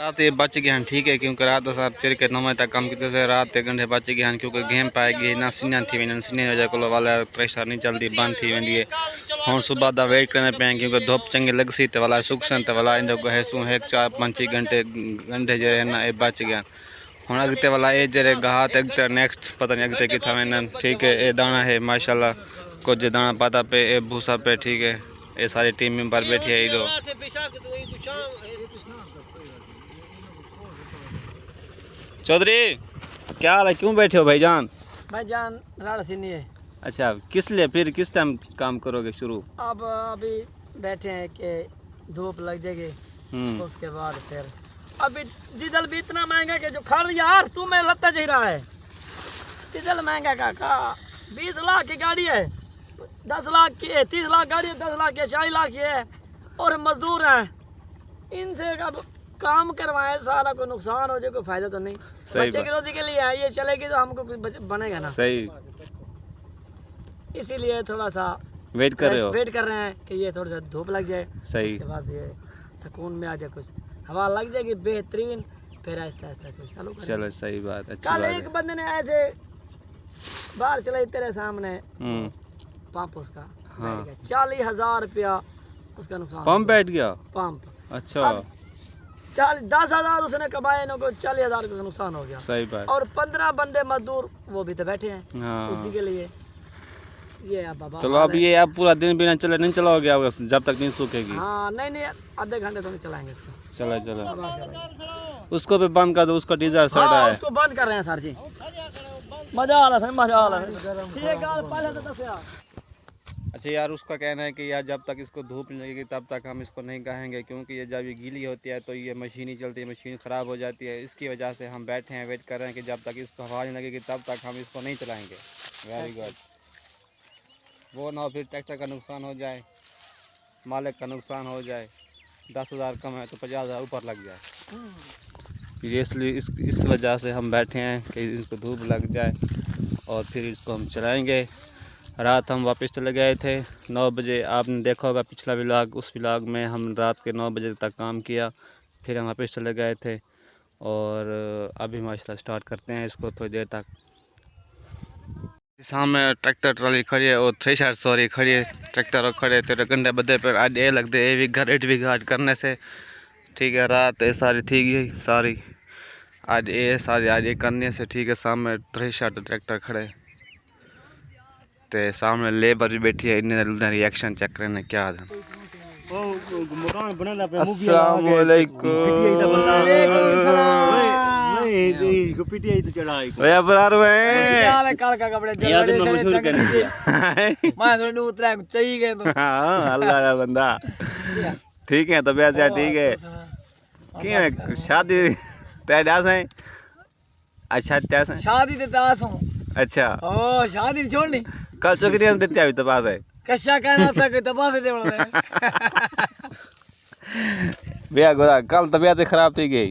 रात ये बच गए हैं ठीक है क्योंकि रात साहब चिर के 9 तक काम किए से रात 1 घंटे बच गए हैं क्योंकि गेम पाएगी ना सीना थी वही सीने वजह को वाला प्रेशर नहीं चलती बंद थी वेंदी है हम सुबह दा वेट करने पे क्योंकि धूप चंगी लग सी तो वाला सुखसन तो वाला इन हैसू 4-5 घंटे जो है ना ये बच गया हूँ अगते वाला ये जरे गहात अगते नेक्स्ट पता नहीं अगते कितना वेन ठीक है ये दाना है माशाल्लाह कुछ दाना पाता पे ये भूसा पे ठीक है ये सारी टीम मेंबर बैठी है इधर। चौधरी क्या हाल है क्यों बैठे हो भाईजान? भाईजान राड़ सीनी है। अच्छा किस लिए फिर किस टाइम काम करोगे शुरू? अब अभी बैठे हैं कि धूप लग जाएगी उसके बाद फिर अभी डीजल भी इतना महंगा कि जो खड़ यार तू में लगता जा रहा है डीजल महंगा का 20 लाख की गाड़ी है 10 लाख की 30 लाख गाड़ी है 10 लाख की 40 लाख की है और मजदूर हैं इनसे अब काम करवाए सारा कोई नुकसान हो जाए कोई फायदा तो नहीं। बच्चे की रोजी के लिए है ये चलेगी तो हमको कुछ बनेगा ना। सही इसीलिए थोड़ा सा वेट कर रहे हैं कि ये थोड़ा सा धूप लग जाए सही उसके बाद ये सुकून में आ जाए कुछ हवा लग जाएगी बेहतरीन फिर आहिस्ता आहिस्ता कुछ चालू करेंगे। चलो सही बात अच्छी कल बात एक बंदे ने ऐसे बाहर चलाई तेरे सामने पंप उसका 40,000 रुपया उसका नुकसान पंप बैठ गया पंप। अच्छा 10,000 उसने कमाए ना को 40,000 का नुकसान हो गया। सही बात और 15 बंदे मजदूर वो भी तो बैठे हैं हाँ। उसी के लिए ये अब बाबा चलो अब ये आप पूरा दिन बिना चले नहीं चलाओगे आप जब तक नहीं सूखेगी। हाँ नहीं आधे घंटे तो नहीं चलाएंगे इसको। चलो उसको भी बंद कर दो उसका डीजल सड़ा है उसको बंद कर रहे हैं सर जी मजा आ रहा है मजा आ रहा है ठीक है पहले तो 10,000। अच्छा यार उसका कहना है कि यार जब तक इसको धूप लगेगी तब तक हम इसको नहीं कहेंगे क्योंकि ये जब ये गीली होती है तो ये मशीन ही चलती है मशीन ख़राब हो जाती है इसकी वजह से हम बैठे हैं वेट कर रहे हैं कि जब तक इसको हवा नहीं लगेगी तब तक हम इसको नहीं चलाएंगे। वेरी गुड वो ना फिर ट्रैक्टर का नुकसान हो जाए मालिक का नुकसान हो जाए 10,000 कम है तो 50,000 ऊपर लग जाए इसलिए इस वजह से हम बैठे हैं कि इसको धूप लग जाए और फिर इसको हम चलाएँगे। रात हम वापस चले गए थे 9 बजे आपने देखा होगा पिछला व्लॉग उस व्लॉग में हम रात के 9 बजे तक काम किया फिर हम वापस चले गए थे और अभी माशाल्लाह स्टार्ट करते हैं इसको थोड़ी देर तक। सामने ट्रैक्टर ट्रॉली खड़ी है और थ्रेशर सॉरी खड़ी है ट्रैक्टर खड़े तेरे घंटे बदे पर आज ये लगते है भी घाट करने से ठीक है रात ये सारी थी गई सारी आज ये करने से ठीक है सामने थ्रेशर ट्रैक्टर खड़े ते सामने लेबर भी बैठी है इन्हें रिएक्शन चेक करने क्या है। अस्सलाम वालेकुम ओए बरार में यार काल का कपड़े जल्दी से मशहूर कर दिया मैं थोड़ी उतरा चाहिए गए तो हां अल्लाह का बंदा ठीक है तबीयत से ठीक है क्यों शादी तय दास है अच्छा दास है शादी ते दास हूं अच्छा ओ शादी छोड़नी कल चौकरी देते अभी तपास है कशा कहना था कि तपास दे बोल भैया गोरा कल तबीयत खराब थी गई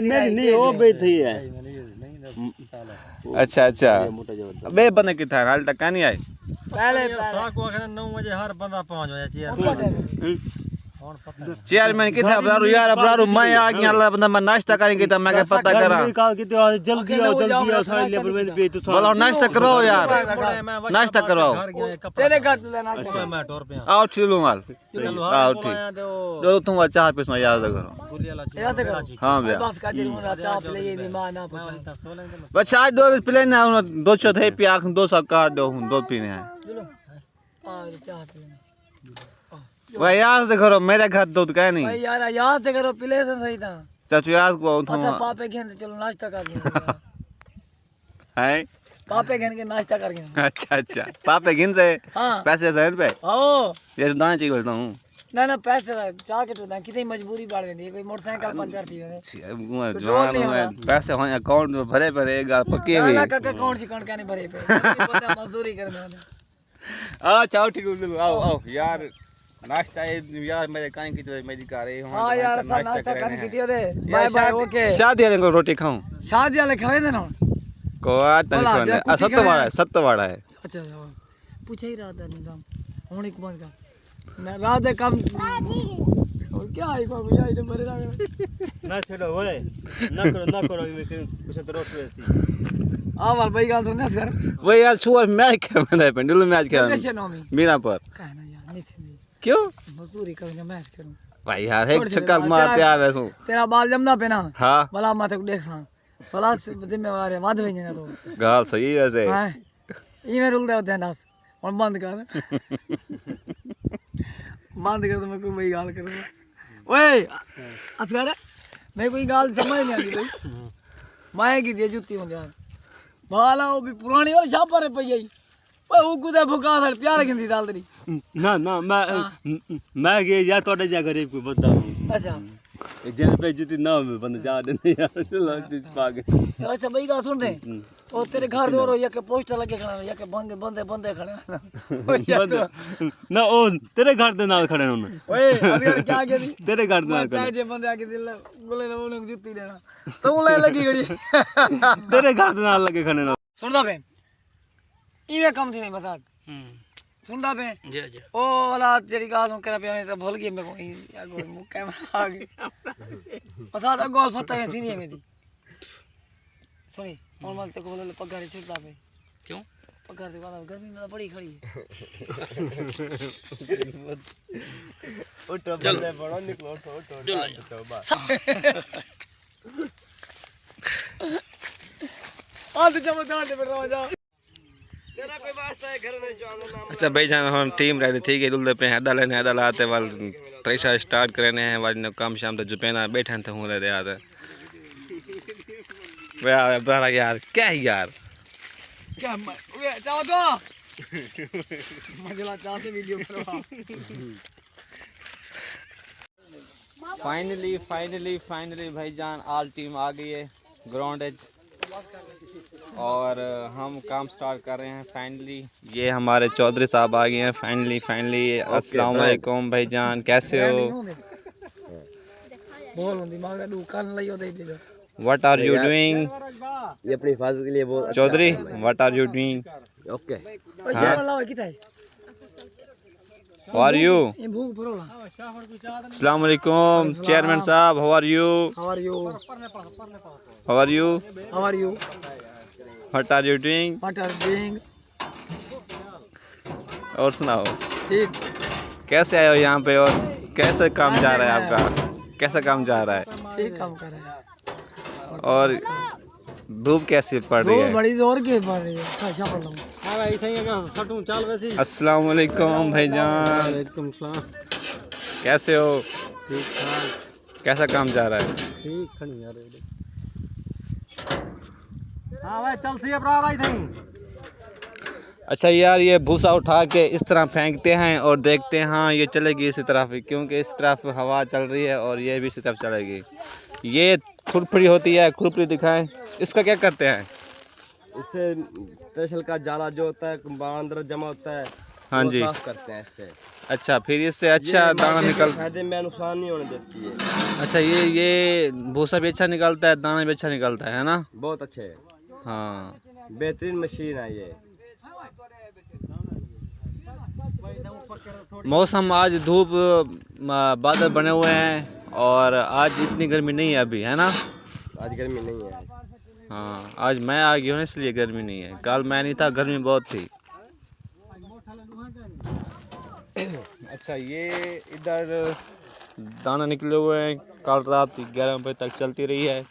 नहीं वो भी थी है अच्छा बे बने की था हाल तक नहीं आए पहले साक को 9 बजे हर बंदा पहुंच गया चेयरमैन किथे बरारू यार बरारू मैं आ गया अल्लाह बंदा मैं नाश्ता करेंगे तो मैं पता करा जल्दी आओ सारे लेबर में भी तो बोलो नाश्ता करो यार नाश्ता कराओ तेरे घर ले नाश्ता मैं टोर पे आओ ठीक माल आओ ठीक जो तुम चाह पे याद करो हां भैया बस का दिन चाह पे ये नहीं माना बस आज 2 प्लेन ना 2 चौथे पे आख 2 सब काट दो 2 पीने हैं हां चाह पे भाई याद से करो मेरे घर दो तो कह नहीं भाई यार याद से करो प्ले से सही था चाचू याद को अच्छा पापे घेन चलो नाश्ता कर लेंगे है पापे घेन के नाश्ता कर गए अच्छा पापे घेन से हां पैसे से पे ओ ये दाना चाहिए बोलता हूं ना पैसे चाह के तो कितनी मजबूरी पड़ गई कोई मोटरसाइकिल पंचर थी जवान पैसे हो अकाउंट में भरे पक्के भी ना काका कौन सी कौन कहने भरे पे मजदूरी करने आ चाओ ठीक आओ यार नाश्ता यार मेरे काहे की तो मेरी कार है हां यार नाश्ता करने की थी रे बाय बाय ओके शादी वाले को रोटी खाऊं शादी वाले खावे देना को तन सत्तवाड़ा है अच्छा पूछ ही रहा था निजाम होने को बंद कर ना रात काम क्या है बाबू यार इधर मरे लगा ना छोड़ो ओए ना करो कुछ तो रोक लेती आ मार भाई गाल सुन कर वो यार छुआ मैच खेल रहा है पेंडुल मैच खेल रहा कैसे है नोमी मीना पर कहना यार नहीं क्यों मजदूरी करूंगा मैच करूं भाई यार एक चक्कर मारते आ वैसो तेरा बाल जमदा पे ना हाँ भला माथे को देख सा भला जिम्मेवार है वाद वेंगे तो गाल सही है वैसे हां ई में रुलदे होते हैं दस और बंद कर तो मैं कोई वही गाल करूंगा ओए असगर मैं कोई गाल समझ नहीं आती भाई माए की दे जुत्ती हो यार बाला वो भी पुरानी और छापर है पई ओए वो कुदे भुका सर प्यार गिंदी डाल तेरी ना मैं ये या तोड़े जा गरीब को बता अच्छा जेल पे जुती ना में बंद जा देने यार चलो इस पागे अच्छा भाई गाल सुन रहे ओ तेरे घर दो रो या के पोस्टर लगे खड़ा या के बंदे खड़े ना ओ तेरे घर दे नाल खड़े होन ओए अगर क्या के दी तेरे घर दे नाल क्या जे बंदे आके दिल बोले ना उन्हें जुत्ती देना तो ले लगी घड़ी तेरे घर दे नाल लगे खड़े ना सुनदा पे इवे कम थी नहीं बता सुनदा पे जी जी ओ वाला तेरी गाल सुन कर पे मैं तो भूल गई मैं को या गो कैमरा आ गई बता दा गोल फत्ता है थी नहीं मेरी सुनी और मत को बोले पगार छिड़ता पे क्यों पगार से बाद गर्मी में बड़ी खड़ी उठो बंदे बड़ो निकलो उठो बस आज जब दांत पे रहो जा तेरा कोई वास्ता है घर में जानो नाम अच्छा भाई जान हम टीम रेडी थी कि दुल्दे पे हेडा लेने हेडा लाते वाल त्रेसा स्टार्ट करने हैं वाली ने काम शाम तो जुपेना बैठे थे हूं रे यार वे बड़ा यार क्या है यार क्या वे चाहो तो मजला चाहते वीडियो करवा फाइनली भाईजान ऑल टीम आ गई है ग्राउंड एज और हम काम स्टार्ट कर रहे हैं फाइनली ये हमारे चौधरी साहब आ गए हैं फाइनली अस्सलाम वालेकुम भाईजान कैसे हो बोल दिमाग में दुकान लइयो दे दे व्हाट आर यू डूइंग ये अपनी हिफाजत के लिए बहुत Chaudhary what are you doing okay पैसा वाला कितना है हाउ आर यू ये भूख भरोला अस्सलाम वालेकुम चेयरमैन साहब how are you how are you how are you how are you what are you doing what are doing और सुनाओ ठीक कैसे आए हो यहाँ पे और कैसे काम जा रहा है आपका कैसा काम जा रहा है ठीक काम कर रहे हैं और धूप कैसी पड़ रही दो है बड़ी जोर के पड़ रही है अच्छा पड़ लूं हां भाई थई का सटू चल वैसी अस्सलाम वालेकुम भाईजान वालेकुम सलाम कैसे हो ठीक ठाक कैसा काम जा रहा है ठीक खनी यार हां भाई चल सी अपना आई थई अच्छा यार ये भूसा उठा के इस तरह फेंकते हैं और देखते हैं हाँ ये चलेगी इसी तरफ क्योंकि इस तरफ हवा चल रही है और ये भी इसी तरफ चलेगी ये खुरपड़ी होती है खुरपड़ी दिखाएं इसका क्या करते हैं इससे तहसील का जाला जो होता है अंदर जमा होता है हाँ वो जी साफ करते हैं इससे अच्छा फिर इससे अच्छा दाना निकल फायदे में नुकसान नहीं होने देती है अच्छा ये भूसा भी अच्छा निकलता है दाना भी अच्छा निकलता है ना बहुत अच्छे है हाँ बेहतरीन मशीन है ये मौसम आज धूप बादल बने हुए हैं और आज इतनी गर्मी नहीं है अभी है ना आज गर्मी नहीं है हाँ आज मैं आ गया हूँ इसलिए गर्मी नहीं है कल मैं नहीं था गर्मी बहुत थी अच्छा ये इधर दाना निकले हुए हैं कल रात 11 बजे तक चलती रही है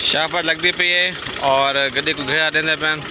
शापर लगती पे है और गड्ढे को घेरा देने पैन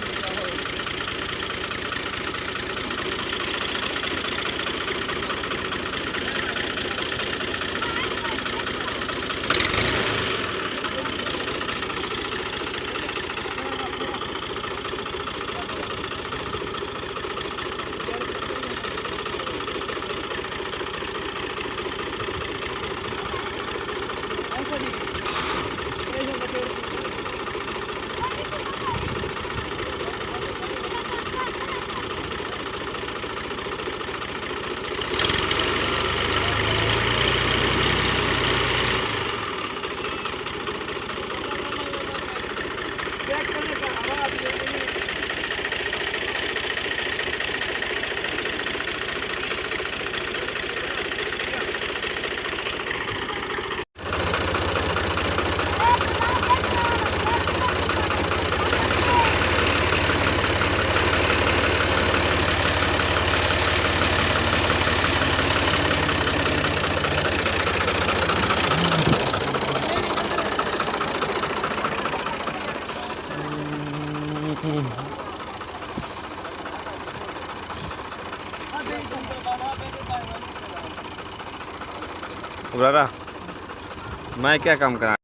उबरारा मैं क्या काम करा